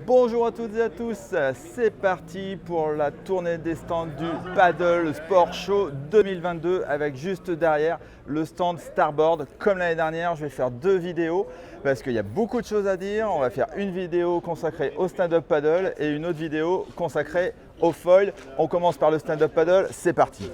Bonjour à toutes et à tous, c'est parti pour la tournée des stands du Paddle Sport Show 2022 avec juste derrière le stand Starboard. Comme l'année dernière, je vais faire deux vidéos parce qu'il y a beaucoup de choses à dire. On va faire une vidéo consacrée au stand-up paddle et une autre vidéo consacrée au foil. On commence par le stand-up paddle, c'est parti.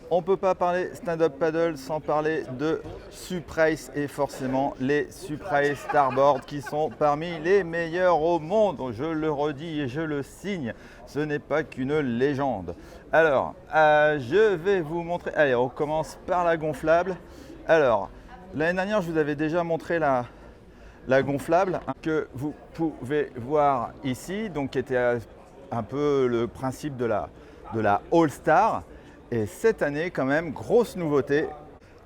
On ne peut pas parler stand-up paddle sans parler de Suprace et forcément les Suprace Starboard qui sont parmi les meilleurs au monde. Je le redis et je le signe, ce n'est pas qu'une légende. Alors, je vais vous montrer. Allez, on commence par la gonflable. Alors, l'année dernière, je vous avais déjà montré la gonflable que vous pouvez voir ici, donc qui était un peu le principe de la All Star. Et cette année, quand même, grosse nouveauté,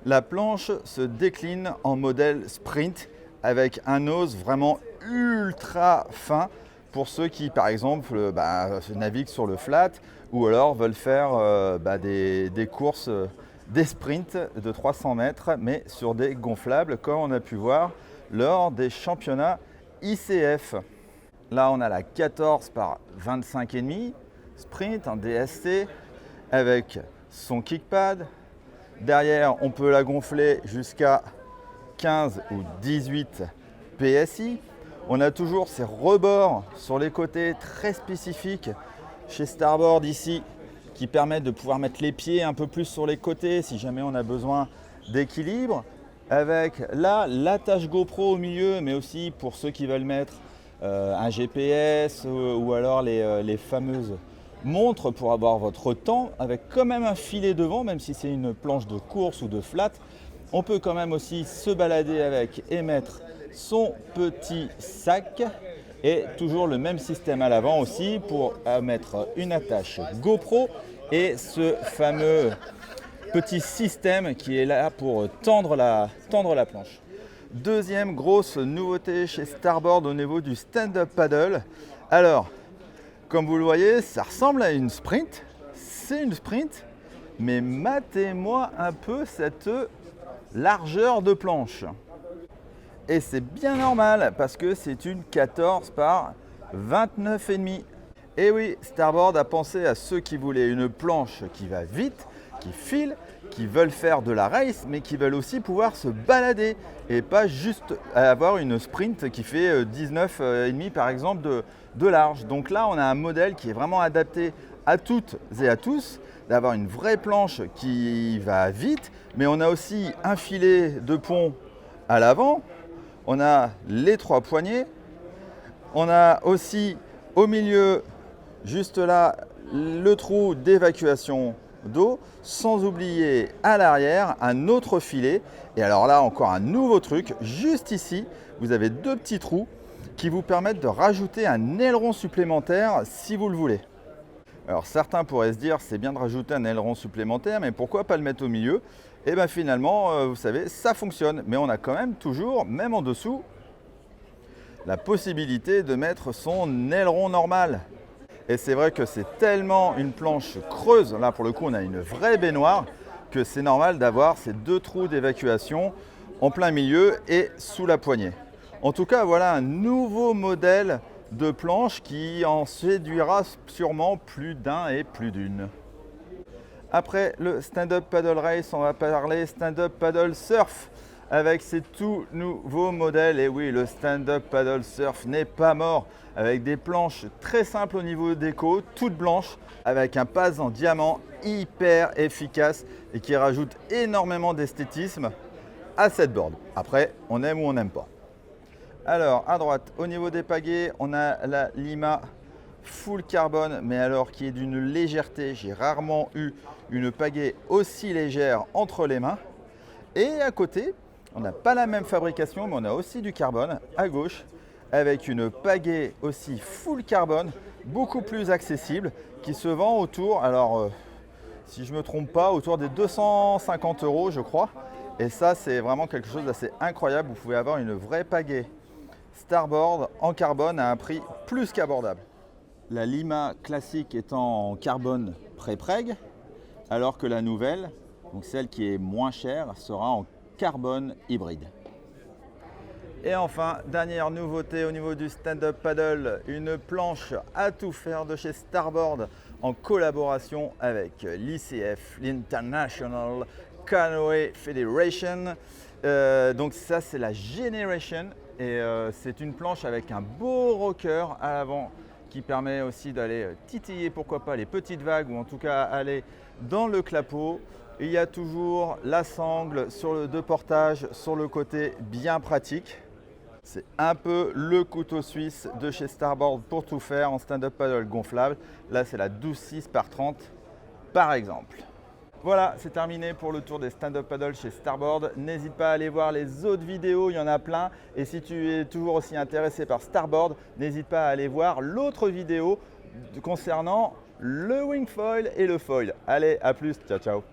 la planche se décline en modèle sprint avec un nose vraiment ultra fin pour ceux qui, par exemple, naviguent sur le flat ou alors veulent faire des courses, des sprints de 300 mètres, mais sur des gonflables, comme on a pu voir lors des championnats ICF. Là, on a la 14 par 25,5 sprint en DSC avec son kickpad. Derrière, on peut la gonfler jusqu'à 15 ou 18 PSI. On a toujours ces rebords sur les côtés très spécifiques chez Starboard ici qui permettent de pouvoir mettre les pieds un peu plus sur les côtés si jamais on a besoin d'équilibre. Avec là, l'attache GoPro au milieu, mais aussi pour ceux qui veulent mettre un GPS ou alors les fameuses montre pour avoir votre temps avec quand même un filet devant, même si c'est une planche de course ou de flat. On peut quand même aussi se balader avec et mettre son petit sac et toujours le même système à l'avant aussi pour mettre une attache GoPro et ce fameux petit système qui est là pour tendre la planche. Deuxième grosse nouveauté chez Starboard au niveau du stand-up paddle. Alors, comme vous le voyez, ça ressemble à une sprint, c'est une sprint, mais matez-moi un peu cette largeur de planche. Et c'est bien normal parce que c'est une 14 par 29,5. Et oui, Starboard a pensé à ceux qui voulaient une planche qui va vite, qui file, qui veulent faire de la race, mais qui veulent aussi pouvoir se balader et pas juste avoir une sprint qui fait 19,5 par exemple de large. Donc là, on a un modèle qui est vraiment adapté à toutes et à tous, d'avoir une vraie planche qui va vite, mais on a aussi un filet de pont à l'avant, on a les trois poignées, on a aussi au milieu, juste là, le trou d'évacuation d'eau, sans oublier à l'arrière un autre filet. Et alors là, encore un nouveau truc, juste ici, vous avez deux petits trous qui vous permettent de rajouter un aileron supplémentaire si vous le voulez. Alors certains pourraient se dire c'est bien de rajouter un aileron supplémentaire, mais pourquoi pas le mettre au milieu? Et bien finalement, vous savez, ça fonctionne, mais on a quand même toujours, même en dessous, la possibilité de mettre son aileron normal. Et c'est vrai que c'est tellement une planche creuse, là pour le coup on a une vraie baignoire, que c'est normal d'avoir ces deux trous d'évacuation en plein milieu et sous la poignée. En tout cas, voilà un nouveau modèle de planche qui en séduira sûrement plus d'un et plus d'une. Après le stand-up paddle race, on va parler stand-up paddle surf avec ces tout nouveaux modèles. Et oui, le stand-up paddle surf n'est pas mort, avec des planches très simples au niveau déco, toutes blanches, avec un pas en diamant hyper efficace et qui rajoute énormément d'esthétisme à cette board. Après, on aime ou on n'aime pas. Alors, à droite, au niveau des pagaies, on a la Lima full carbone, mais alors qui est d'une légèreté. J'ai rarement eu une pagaie aussi légère entre les mains. Et à côté, on n'a pas la même fabrication, mais on a aussi du carbone à gauche, avec une pagaie aussi full carbone, beaucoup plus accessible, qui se vend autour, alors si je ne me trompe pas, autour des 250 € je crois. Et ça, c'est vraiment quelque chose d'assez incroyable. Vous pouvez avoir une vraie pagaie Starboard en carbone à un prix plus qu'abordable. La Lima classique étant en carbone pré-preg, alors que la nouvelle, donc celle qui est moins chère, sera en carbone hybride. Et enfin, dernière nouveauté au niveau du stand-up paddle, une planche à tout faire de chez Starboard en collaboration avec l'ICF, l'International Canoe Federation. Donc ça c'est la Generation et c'est une planche avec un beau rocker à l'avant qui permet aussi d'aller titiller pourquoi pas les petites vagues ou en tout cas aller dans le clapot. Il y a toujours la sangle de portage sur le côté, bien pratique. C'est un peu le couteau suisse de chez Starboard pour tout faire en stand-up paddle gonflable. Là, c'est la 12.6 par 30 par exemple. Voilà, c'est terminé pour le tour des stand-up paddle chez Starboard. N'hésite pas à aller voir les autres vidéos, il y en a plein. Et si tu es toujours aussi intéressé par Starboard, n'hésite pas à aller voir l'autre vidéo concernant le wing foil et le foil. Allez, à plus, ciao ciao.